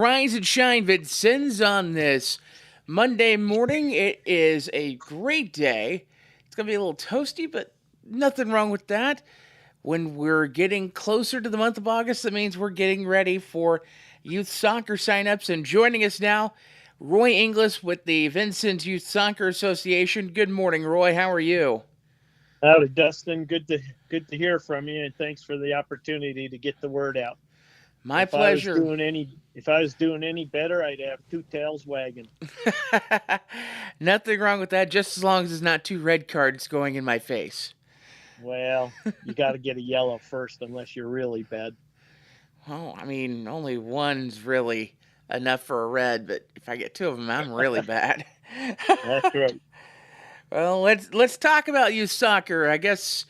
Rise and shine, Vincennes, on this Monday morning. It is a great day. It's going to be a little toasty, but nothing wrong with that. When we're getting closer to the month of August, that means we're getting ready for youth soccer signups. And joining us now, Roy Inglis with the Vincennes Youth Soccer Association. Good morning, Roy. How are you? Howdy, Dustin. Good to hear from you, and thanks for the opportunity to get the word out. My pleasure. If I was doing any better, I'd have two tails wagging. Nothing wrong with that, just as long as it's not two red cards going in my face. Well, you got to get a yellow first, unless you're really bad. Well, I mean, only one's really enough for a red, but if I get two of them, I'm really bad. That's right. Well, let's talk about youth soccer. I guess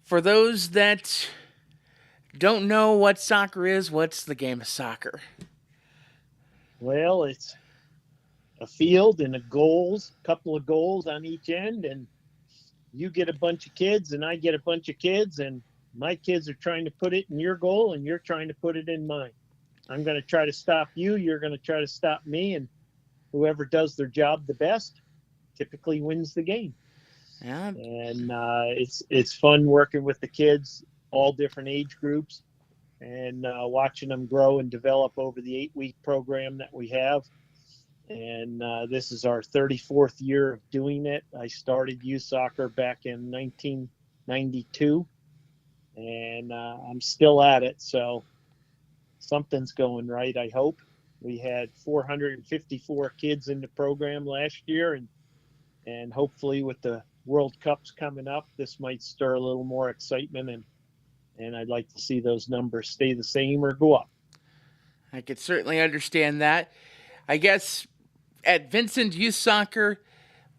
for those that don't know what soccer is, what's the game of soccer? Well, it's a field and a couple of goals on each end, and you get a bunch of kids, and I get a bunch of kids, and my kids are trying to put it in your goal, and you're trying to put it in mine. I'm going to try to stop you. You're going to try to stop me, and whoever does their job the best typically wins the game. Yeah, And it's fun working with the kids, all different age groups, and watching them grow and develop over the 8-week program that we have. And this is our 34th year of doing it. I started youth soccer back in 1992, and I'm still at it. So something's going right, I hope. We had 454 kids in the program last year, and hopefully with the World Cups coming up, this might stir a little more excitement, and I'd like to see those numbers stay the same or go up. I could certainly understand that. I guess at Vincent Youth Soccer,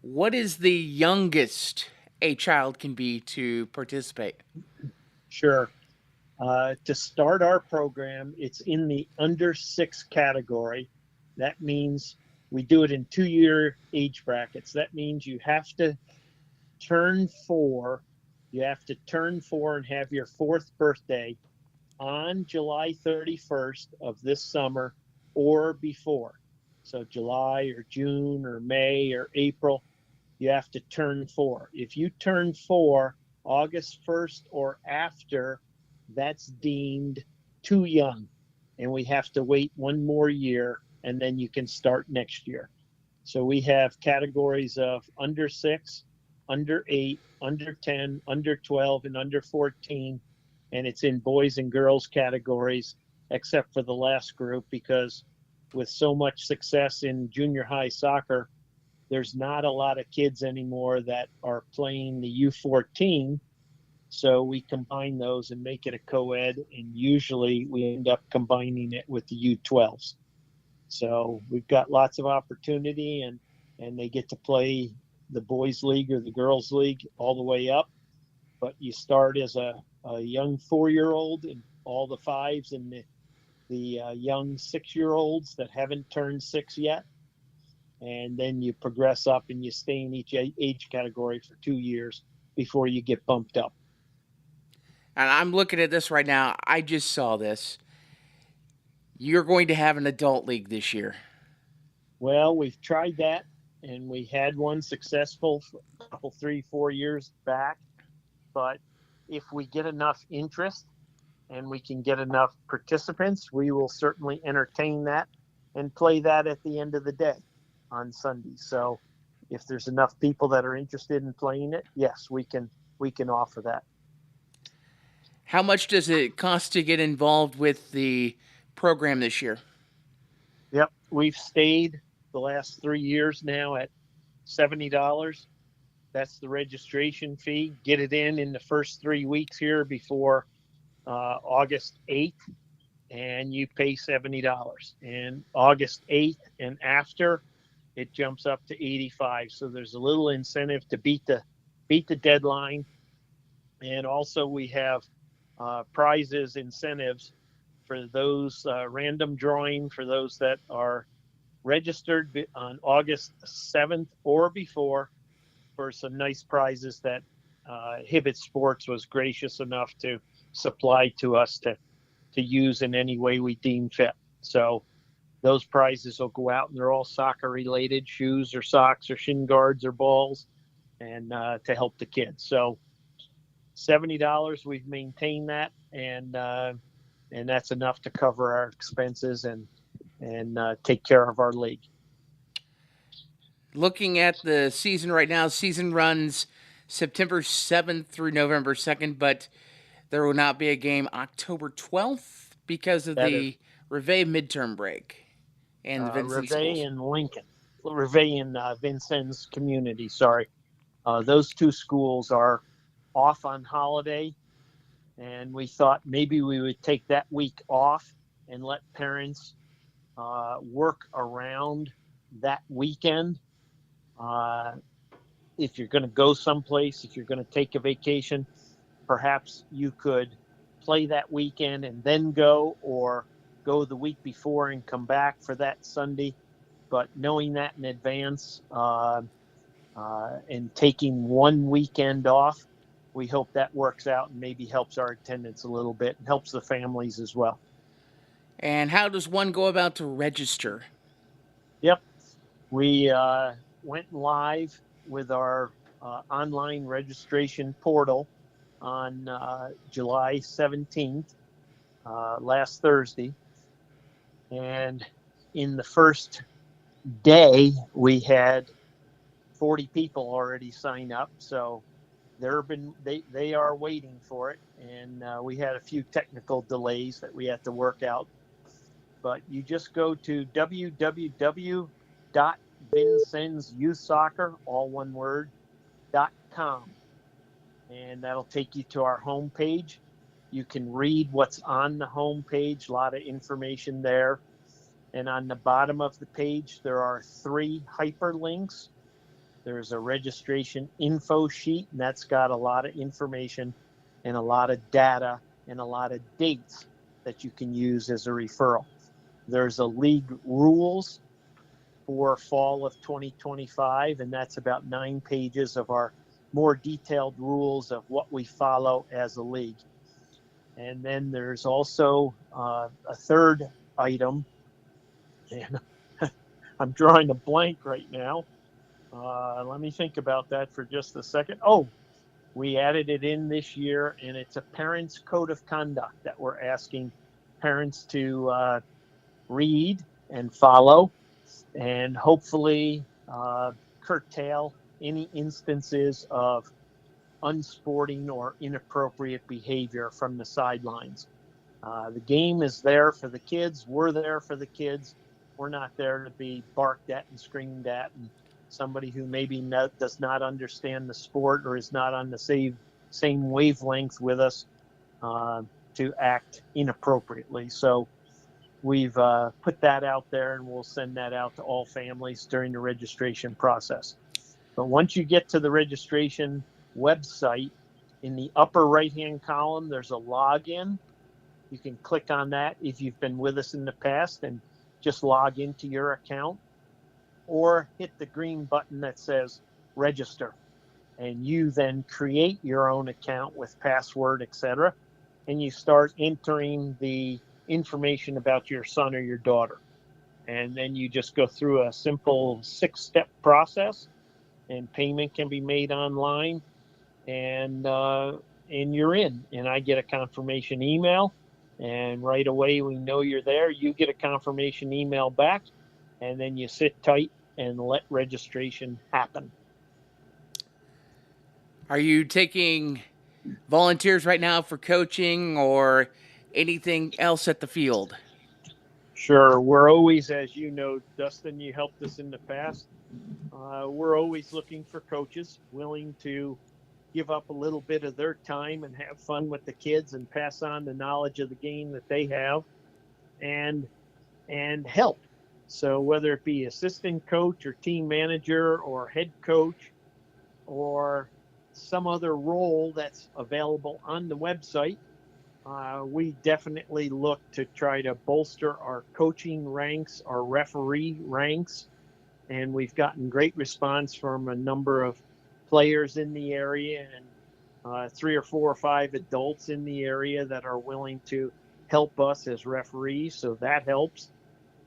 what is the youngest a child can be to participate? Sure. To start our program, it's in the under 6 category. That means we do it in 2-year age brackets. That means you have to turn 4. You have to turn 4 and have your 4th birthday on July 31st of this summer or before. So July or June or May or April, you have to turn 4. If you turn 4 August 1st or after, that's deemed too young, and we have to wait one more year, and then you can start next year. So we have categories of under 6, under 8, under 10, under 12, and under 14, and it's in boys and girls categories, except for the last group, because with so much success in junior high soccer, there's not a lot of kids anymore that are playing the U14. So we combine those and make it a co-ed, and usually we end up combining it with the U12s. So we've got lots of opportunity, and they get to play the boys league or the girls league all the way up. But you start as a young 4-year-old, and all the fives, and the young 6-year-olds that haven't turned 6 yet. And then you progress up, and you stay in each age category for 2 years before you get bumped up. And I'm looking at this right now. I just saw this. You're going to have an adult league this year. Well, we've tried that, and we had one successful a couple, 3-4 years back. But if we get enough interest and we can get enough participants, we will certainly entertain that and play that at the end of the day on Sundays. So if there's enough people that are interested in playing it, yes, we can offer that. How much does it cost to get involved with the program this year? Yep, we've stayed the last 3 years now at $70. That's the registration fee. Get it in the first 3 weeks here before August 8th, and you pay $70. And August 8th and after, it jumps up to 85. So there's a little incentive to beat the deadline. And also we have prizes, incentives for those, random drawing for those that are registered on August 7th or before, for some nice prizes that Hibbett Sports was gracious enough to supply to us to use in any way we deem fit. So those prizes will go out, and they're all soccer related: shoes or socks or shin guards or balls, and to help the kids. So $70, we've maintained that, and that's enough to cover our expenses and take care of our league. Looking at the season right now, season runs September 7th through November 2nd, but there will not be a game October 12th because of That is the Reveille midterm break and the Vincennes Reveille schools. and Lincoln, Reveille and Vincennes Community. Sorry, those two schools are off on holiday, and we thought maybe we would take that week off and let parents work around that weekend. Uh, if you're going to go someplace, if you're going to take a vacation, perhaps you could play that weekend and then go, or go the week before and come back for that Sunday. But knowing that in advance, and taking one weekend off, we hope that works out and maybe helps our attendance a little bit and helps the families as well. And how does one go about to register? Yep. We went live with our online registration portal on July 17th, last Thursday. And in the first day, we had 40 people already sign up. So they are waiting for it. And we had a few technical delays that we had to work out. But you just go to www.vincennesyouthsoccer, all one word, .com, and that'll take you to our homepage. You can read what's on the homepage, a lot of information there. And on the bottom of the page, there are 3 hyperlinks. There's a registration info sheet, and that's got a lot of information and a lot of data and a lot of dates that you can use as a referral. There's a league rules for fall of 2025, and that's about 9 pages of our more detailed rules of what we follow as a league. And then there's also a third item, and I'm drawing a blank right now. Let me think about that for just a second. Oh, we added it in this year, and it's a parent's code of conduct that we're asking parents to read and follow, and hopefully curtail any instances of unsporting or inappropriate behavior from the sidelines. The game is there for the kids. We're there for the kids. We're not there to be barked at and screamed at, and somebody who maybe does not understand the sport or is not on the same wavelength with us to act inappropriately. So we've put that out there, and we'll send that out to all families during the registration process. But once you get to the registration website, in the upper right-hand column, there's a login. You can click on that if you've been with us in the past and just log into your account, or hit the green button that says register. And you then create your own account with password, etc. And you start entering the information about your son or your daughter. And then you just go through a simple 6-step process, and payment can be made online, and you're in. And I get a confirmation email, and right away we know you're there. You get a confirmation email back, and then you sit tight and let registration happen. Are you taking volunteers right now for coaching or anything else at the field? Sure, we're always, as you know, Dustin, you helped us in the past. We're always looking for coaches willing to give up a little bit of their time and have fun with the kids and pass on the knowledge of the game that they have, and help. So whether it be assistant coach or team manager or head coach or some other role that's available on the website, we definitely look to try to bolster our coaching ranks, our referee ranks, and we've gotten great response from a number of players in the area, and 3 or 4 or 5 adults in the area that are willing to help us as referees. So that helps.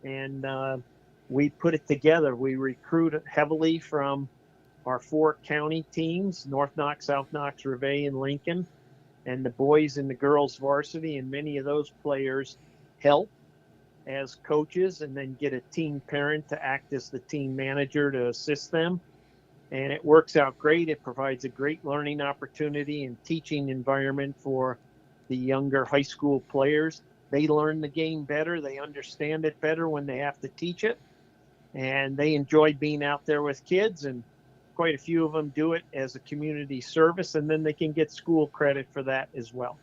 and we put it together. We recruit heavily from our 4 county teams: North Knox, South Knox, Rivet, and Lincoln, and the boys and the girls varsity. And many of those players help as coaches and then get a team parent to act as the team manager to assist them. And it works out great. It provides a great learning opportunity and teaching environment for the younger high school players. They learn the game better, they understand it better when they have to teach it, and they enjoy being out there with kids. And quite a few of them do it as a community service, and then they can get school credit for that as well.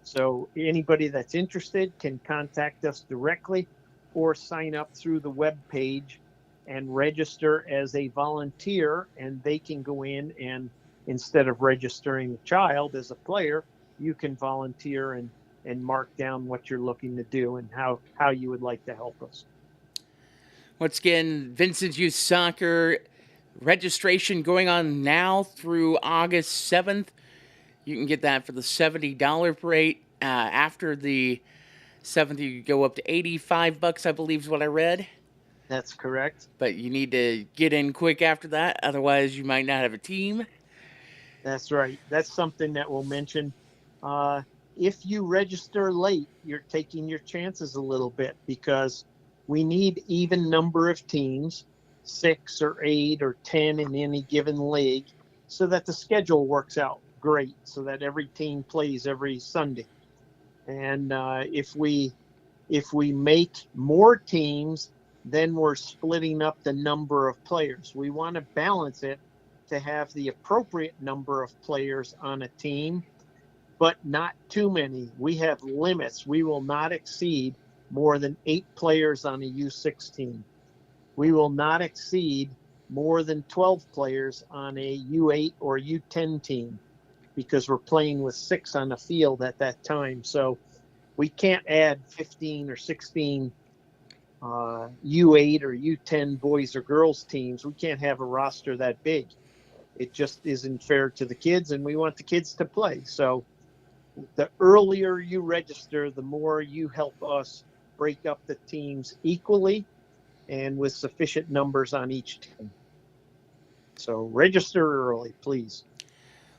So anybody that's interested can contact us directly or sign up through the web page and register as a volunteer, and they can go in, and instead of registering a child as a player, you can volunteer and mark down what you're looking to do and how you would like to help us. Once again, Vincennes Youth Soccer registration going on now through August 7th. You can get that for the $70 rate. After the 7th, you go up to $85, I believe is what I read. That's correct. But you need to get in quick after that. Otherwise, you might not have a team. That's right. That's something that we'll mention. If you register late, you're taking your chances a little bit, because we need even number of teams, 6 or 8 or 10 in any given league, so that the schedule works out great, so that every team plays every Sunday. And if we make more teams, then we're splitting up the number of players. We want to balance it to have the appropriate number of players on a team, but not too many. We have limits. We will not exceed more than 8 players on a U16. We will not exceed more than 12 players on a U8 or U10 team, because we're playing with 6 on the field at that time. So we can't add 15 or 16 U8 or U10 boys or girls teams. We can't have a roster that big. It just isn't fair to the kids, and we want the kids to play. So the earlier you register, the more you help us break up the teams equally and with sufficient numbers on each team. So register early, please.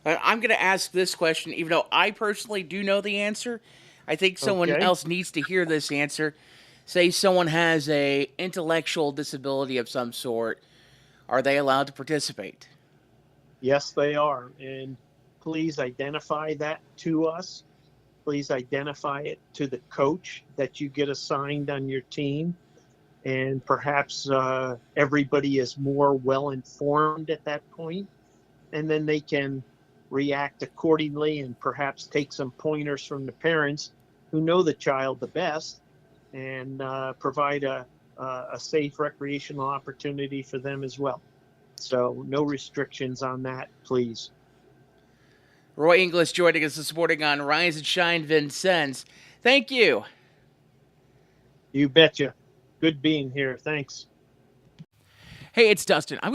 I'm going to ask this question, even though I personally do know the answer. I think someone Okay. else needs to hear this answer. Say someone has a intellectual disability of some sort. Are they allowed to participate? Yes, they are. And please identify that to us. Please identify it to the coach that you get assigned on your team. And perhaps everybody is more well informed at that point, and then they can react accordingly and perhaps take some pointers from the parents who know the child the best, and provide a safe recreational opportunity for them as well. So no restrictions on that, please. Roy Inglis joining us this morning on Rise and Shine Vincennes. Thank you. You betcha. Good being here. Thanks. Hey, it's Dustin. I'm